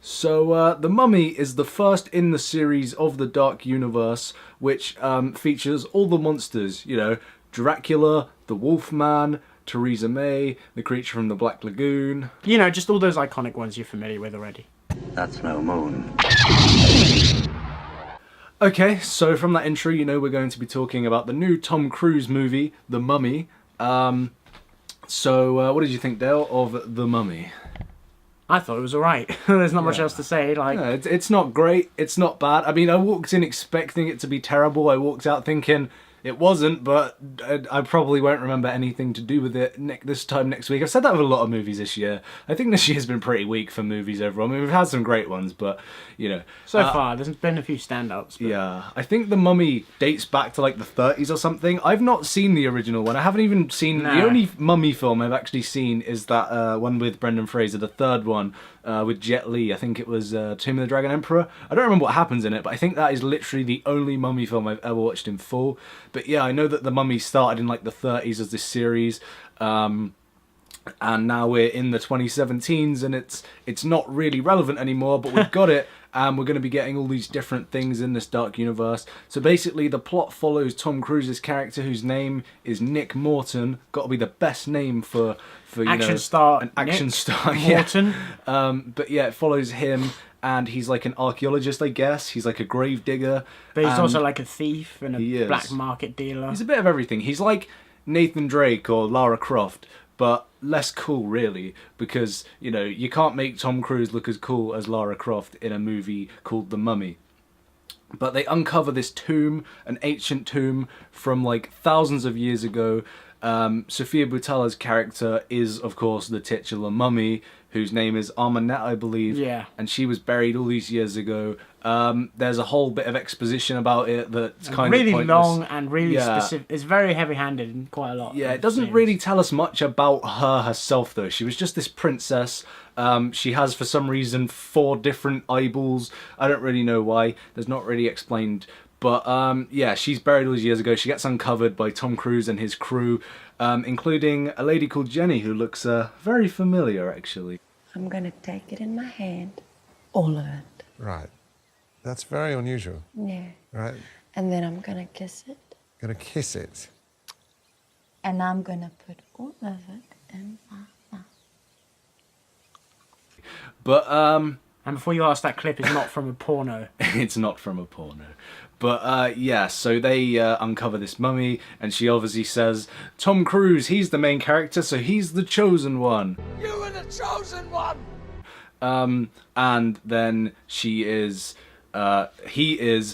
So, The Mummy is the first in the series of the Dark Universe, which features all the monsters, you know, Dracula, the Wolfman, Theresa May, the creature from the Black Lagoon. You know, just all those iconic ones you're familiar with already. That's no moon. Okay, so from that intro, you know we're going to be talking about the new Tom Cruise movie, The Mummy. What did you think, Dale, of The Mummy? I thought it was alright. There's not much else to say. Like, yeah, it's not great, it's not bad. I mean, I walked in expecting it to be terrible. I walked out thinking it wasn't, but I probably won't remember anything to do with it this time next week. I've said that with a lot of movies this year. I think this year's been pretty weak for movies overall. I mean, we've had some great ones, but, you know. So far, there's been a few standouts. But... yeah, I think The Mummy dates back to like the 30s or something. I've not seen the original one. I haven't even seen... The only Mummy film I've actually seen is that one with Brendan Fraser, the third one, with Jet Li. I think it was Tomb of the Dragon Emperor. I don't remember what happens in it, but I think that is literally the only Mummy film I've ever watched in full. But yeah, I know that The Mummy started in like the 30s as this series, and now we're in the 2017s, and it's not really relevant anymore, but we've got it, and we're going to be getting all these different things in this dark universe. So basically, the plot follows Tom Cruise's character, whose name is Nick Morton. Got to be the best name for you action know, star an action Nick star. Morton. Yeah. But yeah, it follows him. And he's like an archaeologist, I guess. He's like a grave digger. But he's also like a thief and a black market dealer. He's a bit of everything. He's like Nathan Drake or Lara Croft, but less cool, really. Because, you know, you can't make Tom Cruise look as cool as Lara Croft in a movie called The Mummy. But they uncover this tomb, an ancient tomb from like thousands of years ago. Sofia Boutela's character is, of course, the titular mummy, whose name is Armanet, I believe. Yeah. And she was buried all these years ago. There's a whole bit of exposition about it that's kind of really pointless. Long and really specific. It's very heavy-handed in quite a lot. Yeah, it doesn't really tell us much about her herself, though. She was just this princess. She has, for some reason, 4 different eyeballs. I don't really know why. There's not really explained. But yeah, she's buried all these years ago. She gets uncovered by Tom Cruise and his crew, including a lady called Jenny, who looks very familiar, actually. I'm gonna take it in my hand, all of it. Right. That's very unusual. Yeah. Right. And then I'm gonna kiss it. Gonna kiss it. And I'm gonna put all of it in my mouth. But And before you ask, that clip is not from a porno. it's not from a porno. But yeah, so they uncover this mummy, and she obviously says, Tom Cruise, he's the main character, so he's the chosen one. You were the chosen one! And then he is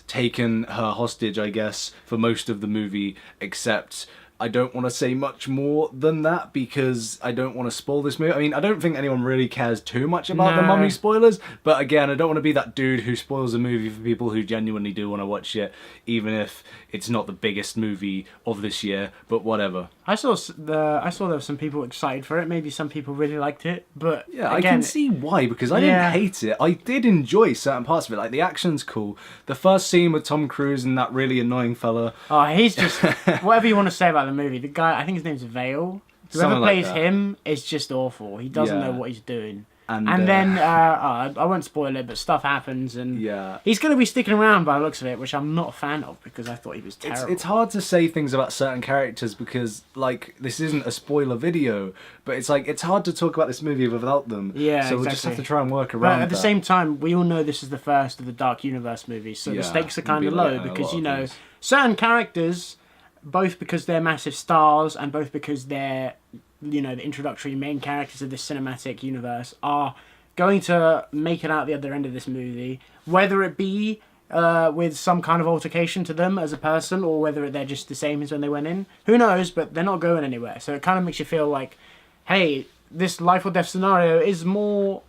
taken her hostage, I guess, for most of the movie, except I don't want to say much more than that because I don't want to spoil this movie. I mean, I don't think anyone really cares too much about the Mummy spoilers, but again, I don't want to be that dude who spoils a movie for people who genuinely do want to watch it, even if it's not the biggest movie of this year, but whatever. I saw there were some people excited for it. Maybe some people really liked it, but yeah, again, I can see why, because I didn't hate it. I did enjoy certain parts of it. Like, the action's cool. The first scene with Tom Cruise and that really annoying fella. Oh, he's just whatever you want to say about the movie. The guy, I think his name's Vale. Whoever Something like plays that. him is just awful. He doesn't Yeah. know what he's doing. And Then I won't spoil it, but stuff happens, and yeah, he's going to be sticking around by the looks of it, which I'm not a fan of because I thought he was terrible. it's hard to say things about certain characters because, like, this isn't a spoiler video, but it's like, it's hard to talk about this movie without them. Yeah, so we'll just have to try and work around But at the same time, we all know this is the first of the Dark Universe movies, so the stakes are kind of low because, you know, certain characters, both because they're massive stars and both because they're, you know, the introductory main characters of this cinematic universe, are going to make it out the other end of this movie, whether it be with some kind of altercation to them as a person, or whether they're just the same as when they went in. Who knows, but they're not going anywhere. So it kind of makes you feel like, hey, this life or death scenario is more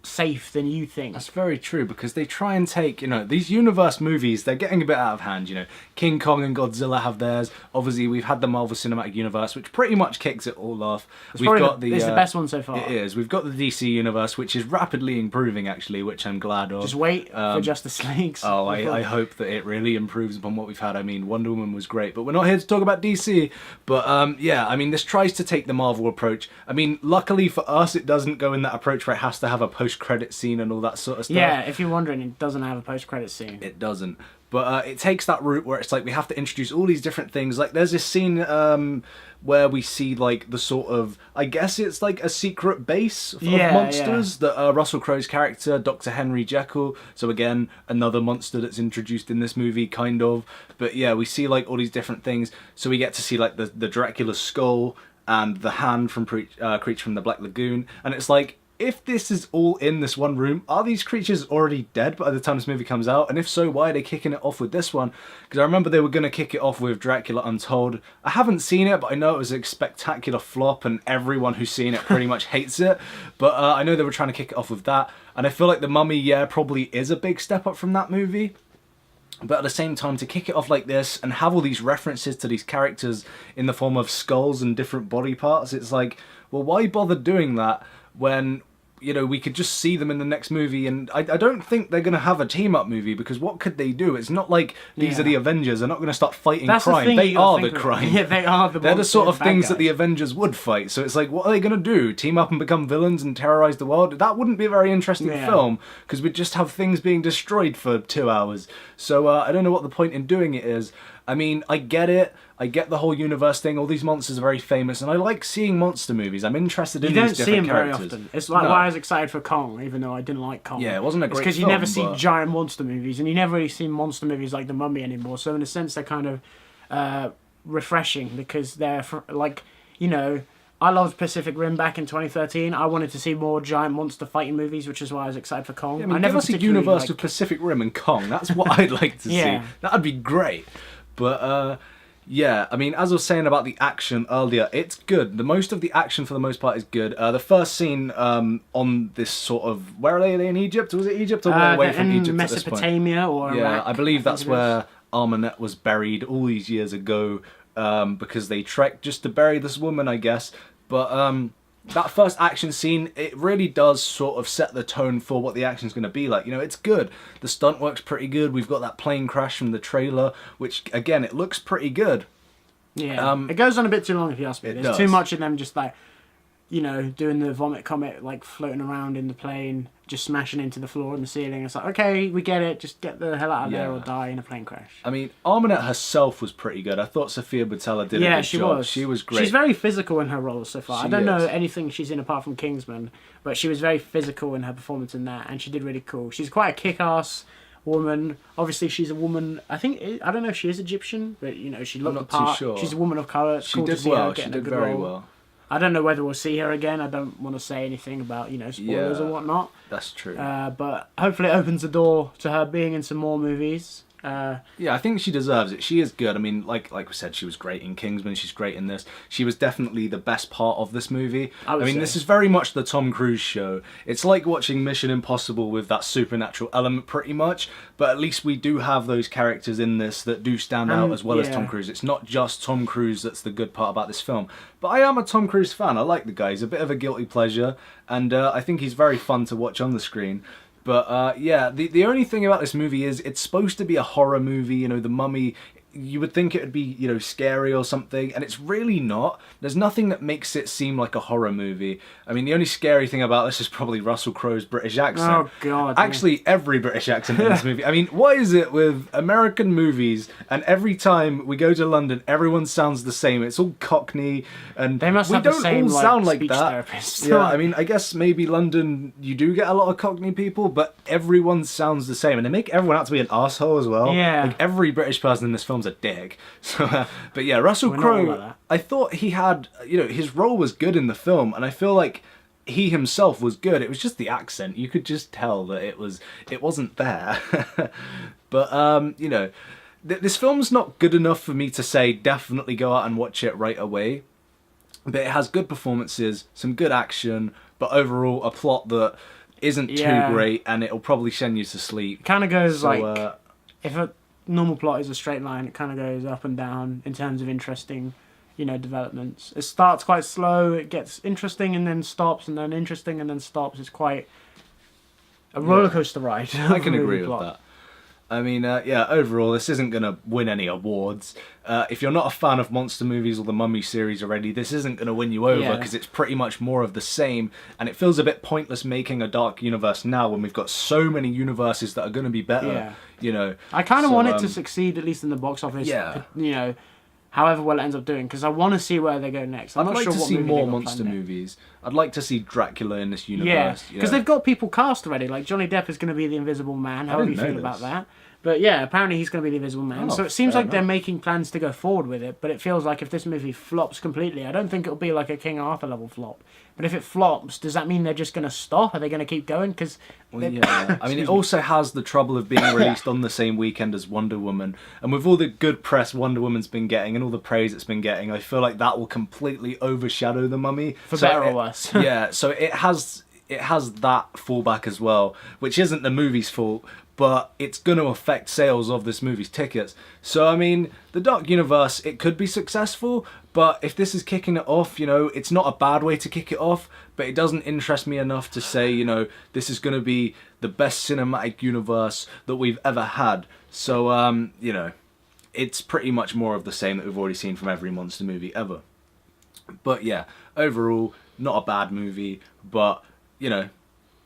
safe than you think. That's very true, because they try and take, you know, these universe movies, they're getting a bit out of hand, you know. King Kong and Godzilla have theirs. Obviously, we've had the Marvel Cinematic Universe, which pretty much kicks it all off. It's the best one so far. It is. We've got the DC Universe, which is rapidly improving, actually, which I'm glad of. Just wait for Justice League. Oh, I hope that it really improves upon what we've had. I mean, Wonder Woman was great, but we're not here to talk about DC. But yeah, I mean, this tries to take the Marvel approach. I mean, luckily for us, it doesn't go in that approach where it has to have a post post-credit scene and all that sort of stuff. Yeah, if you're wondering, it doesn't have a post-credit scene. It doesn't. But it takes that route where it's like we have to introduce all these different things. Like there's this scene where we see like the sort of, I guess it's like a secret base of monsters that Russell Crowe's character, Dr. Henry Jekyll. So again, another monster that's introduced in this movie, kind of. But yeah, we see like all these different things. So we get to see like the Dracula skull and the hand from Creature from the Black Lagoon. And it's like, if this is all in this one room, are these creatures already dead by the time this movie comes out? And if so, why are they kicking it off with this one? Because I remember they were going to kick it off with Dracula Untold. I haven't seen it, but I know it was a spectacular flop and everyone who's seen it pretty much hates it. But I know they were trying to kick it off with that. And I feel like The Mummy, yeah, probably is a big step up from that movie. But at the same time, to kick it off like this and have all these references to these characters in the form of skulls and different body parts, it's like, well, why bother doing that when, you know, we could just see them in the next movie? And I don't think they're going to have a team-up movie, because what could they do? It's not like these are the Avengers. They're not going to start fighting crime. They are the crime. Yeah, they are the They're the sort of things guys that the Avengers would fight. So it's like, what are they going to do? Team up and become villains and terrorize the world? That wouldn't be a very interesting film, because we'd just have things being destroyed for 2 hours. So I don't know what the point in doing it is. I mean, I get it. I get the whole universe thing. All these monsters are very famous, and I like seeing monster movies. I'm interested in these different characters. You don't see them very often. It's like why I was excited for Kong, even though I didn't like Kong. Yeah, it wasn't a great film. It's because you never see giant monster movies, and you never really see monster movies like The Mummy anymore. So in a sense, they're kind of refreshing, because they're like, you know, I loved Pacific Rim back in 2013. I wanted to see more giant monster fighting movies, which is why I was excited for Kong. Yeah, I never see a universe with Pacific Rim and Kong. That's what I'd like to see. That'd be great. But yeah, I mean, as I was saying about the action earlier, it's good. The most of the action, for the most part, is good. The first scene on this sort of, where are they? Are they in Egypt? Was it Egypt, or were they away from Egypt at this point? Mesopotamia or Iraq, I believe that's where Armanet was buried all these years ago, because they trekked just to bury this woman, I guess. But that first action scene, it really does sort of set the tone for what the action's going to be like. You know, it's good. The stunt work's pretty good. We've got that plane crash from the trailer, which, again, it looks pretty good. Yeah, it goes on a bit too long, if you ask me. There's too much of them just like, you know, doing the vomit comet, like floating around in the plane, just smashing into the floor and the ceiling. It's like, okay, we get it. Just get the hell out of there or die in a plane crash. I mean, Armanet herself was pretty good. I thought Sofia Boutella did a good job. She was great. She's very physical in her roles so far. I don't know anything she's in apart from Kingsman, but she was very physical in her performance in that, and she did really cool. She's quite a kick-ass woman. Obviously, she's a woman. I don't know if she is Egyptian, but you know, she looked the part. Too sure. She's a woman of color. It's cool to see her getting a good role. Well. I don't know whether we'll see her again. I don't want to say anything about, you know, spoilers or whatnot. That's true. But hopefully it opens the door to her being in some more movies. Yeah, I think she deserves it. She is good. I mean, like we said, she was great in Kingsman. She's great in this. She was definitely the best part of this movie. I mean, this is very much the Tom Cruise show. It's like watching Mission Impossible with that supernatural element, pretty much. But at least we do have those characters in this that do stand out as well as Tom Cruise. It's not just Tom Cruise that's the good part about this film. But I am a Tom Cruise fan. I like the guy. He's a bit of a guilty pleasure, and I think he's very fun to watch on the screen. But yeah, the only thing about this movie is it's supposed to be a horror movie. You know, The Mummy, you would think it would be, you know, scary or something, and it's really not. There's nothing that makes it seem like a horror movie. I mean, the only scary thing about this is probably Russell Crowe's British accent. Oh, God. Actually, every British accent in this movie. I mean, what is it with American movies, and every time we go to London, everyone sounds the same. It's all Cockney, and they must have don't the same, all sound like speech that. Therapists. Yeah, I mean, I guess maybe London, you do get a lot of Cockney people, but everyone sounds the same, and they make everyone out to be an asshole as well. Yeah. Like, every British person in this film's a dick. So, but yeah, Russell Crowe, I thought he had, you know, his role was good in the film, and I feel like he himself was good. It was just the accent. You could just tell that it wasn't there. But, you know, this film's not good enough for me to say definitely go out and watch it right away. But it has good performances, some good action, but overall a plot that isn't too great, and it'll probably send you to sleep. It kind of goes like, if a normal plot is a straight line, it kind of goes up and down in terms of interesting, you know, developments. It starts quite slow, it gets interesting and then stops, and then interesting and then stops. It's quite a roller coaster ride. I can agree with that. I mean, yeah, overall, this isn't going to win any awards. If you're not a fan of monster movies or the Mummy series already, this isn't going to win you over because it's pretty much more of the same. And it feels a bit pointless making a dark universe now when we've got so many universes that are going to be better, you know. I kind of want it to succeed, at least in the box office, you know, however well it ends up doing, because I want to see where they go next. I'm I'd not like sure to what see movie more they've got monster planned movies. I'd like to see Dracula in this universe. Yeah, because they've got people cast already. Like Johnny Depp is going to be the Invisible Man. How do you feel about that? But yeah, apparently he's going to be the Invisible Man. So it seems like they're making plans to go forward with it. But it feels like if this movie flops completely, I don't think it'll be like a King Arthur level flop. But if it flops, does that mean they're just going to stop? Are they going to keep going? Because yeah, I mean, it also has the trouble of being released on the same weekend as Wonder Woman, and with all the good press Wonder Woman's been getting and all the praise it's been getting, I feel like that will completely overshadow The Mummy. For better or worse. Yeah, so it has that fallback as well, which isn't the movie's fault, but it's going to affect sales of this movie's tickets. So, I mean, the Dark Universe, it could be successful, but if this is kicking it off, you know, it's not a bad way to kick it off, but it doesn't interest me enough to say, you know, this is going to be the best cinematic universe that we've ever had. So, you know, it's pretty much more of the same that we've already seen from every monster movie ever. But yeah, overall, not a bad movie, but, you know,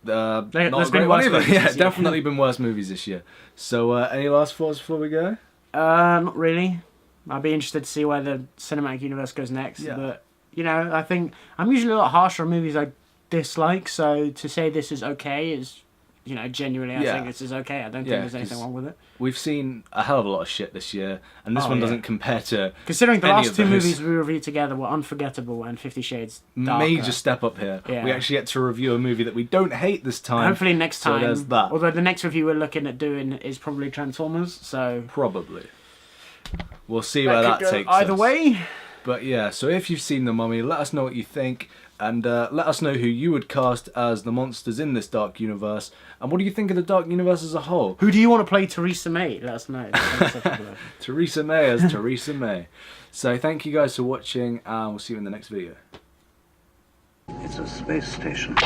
not a great one either. Yeah, definitely been worse movies this year. So, any last thoughts before we go? Not really. I'd be interested to see where the cinematic universe goes next. Yeah. But, you know, I think I'm usually a lot harsher on movies I dislike, so to say this is okay is, you know, genuinely I think this is okay. I don't think there's anything wrong with it. We've seen a hell of a lot of shit this year, and this one doesn't compare to. Considering the last two movies we reviewed together were Unforgettable and 50 Shades Darker. Major step up here. Yeah. We actually get to review a movie that we don't hate this time. Hopefully next time. So there's that. Although the next review we're looking at doing is probably Transformers, so. Probably. We'll see where that takes us. Either way. But yeah, so if you've seen The Mummy, let us know what you think. And let us know who you would cast as the monsters in this Dark Universe. And what do you think of the Dark Universe as a whole? Who do you want to play Theresa May? Let us know. Theresa May as Theresa May. So thank you guys for watching, and we'll see you in the next video. It's a space station.